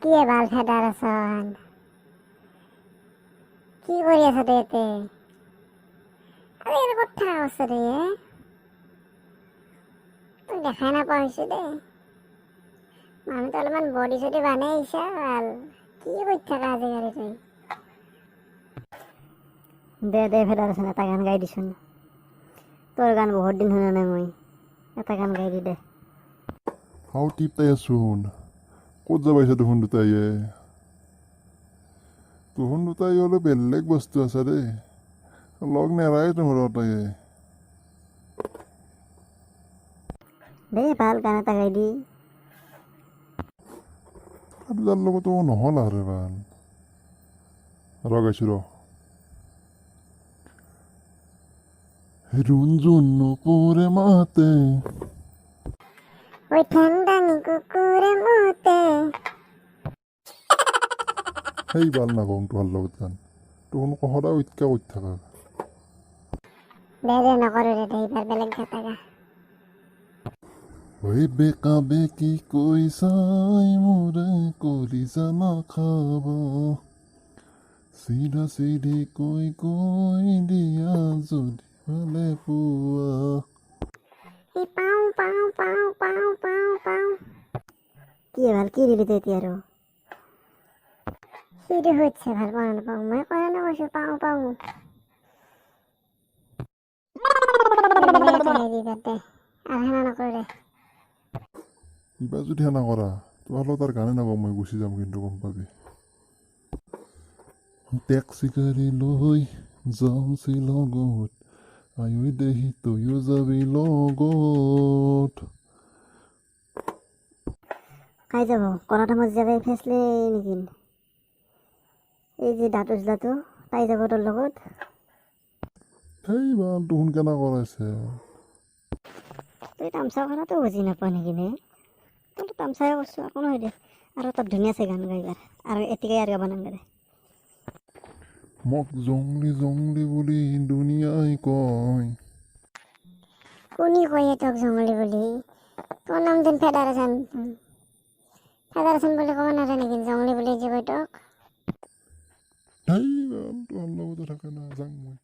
কি ভাল ফেডাৰেশ্যন কি কৰি আছ তই ইয়াতে আরে এর কথা আছে রে তুই দেখাই নাপা হয়েছে দে আমি তো অলপমান বডি চডি বানাই আহিছাল কি কৰি থাকা আজিকালি তুই দে ফেডাৰেশ্যন এটা গান গাই দিছোন তোর গান বহুত দিন শুনা নাই মই এটা গান গাই দে হাও টিপতাই আছোন ক'ত যাবাইছা দেখোন দুটাইয়ে তহন দুটাই হলে বেলেগ বস্তু আছে দেই লগ নেৰাই তোৰ তাইয়ে দে ভাল গান এটা গাই দি তাৰ লগতো নহ'ল আৰু ভাল গাইছো ৰুণজুন নপৰে মাতে ওই ঠান্ডানি কুকুৰে মতে সেই ভাল নাগং তোহাৰ লগত গান তহন সদায় উৎকা কৰি থাকা দে নকৰো দে এইবাৰ বেলেগ গাতা গা ঐ বেকা বেকি কৈ চাই মোৰে কলিজা নাখাব চিধা চিধি কৈ দিয়া যদি ভালে পোৱা এই পাও পাও পাও পাও পাও পাও কি ভাল কি দিলি তুই এতিয়া আৰু সিটো হচ্ছে ভাল পাও নাপাও মই কৰা নকৈছো পাও পাও আৰু হেনা নকৰো দে কিবা যদি হেনা কৰা তোমাৰ লগত তাৰ গানে নাগাওঁ মই গুচি যাম কিন্তু গম পাবি টেক্সি গাড়ী লৈ যাম শ্বিলঙত আয়ৈ দেহি তয়ো যাবি লগত কাই যাব কণাটা মজি যাবে ফেচলে নেকি এই যে দাঁতু তাই যাব তোৰ লগত সেই ভাল তোহন কেনা কৰাইছে তুই তামচা কৰাটো বুজি নাপাওঁ নেকি নে তইতো তামচাই কৰছো একো নহয় দে আৰু তাত ধুনীয়া আছে গান গাইবাৰ আৰু এতিকাই আৰু গাব নালাগে দে মোক জংলি বুলি দুনিয়াই কয় কোনি কয়ে তোক জংলি বুলি তোৰ নাম যেন ফেডাৰেশ্যন বুলি ক'ব নাজানে নেকি জংলি বুলি যে কয় তোক সেই ভাল তোহাৰ লগতে থাকে না যাং মই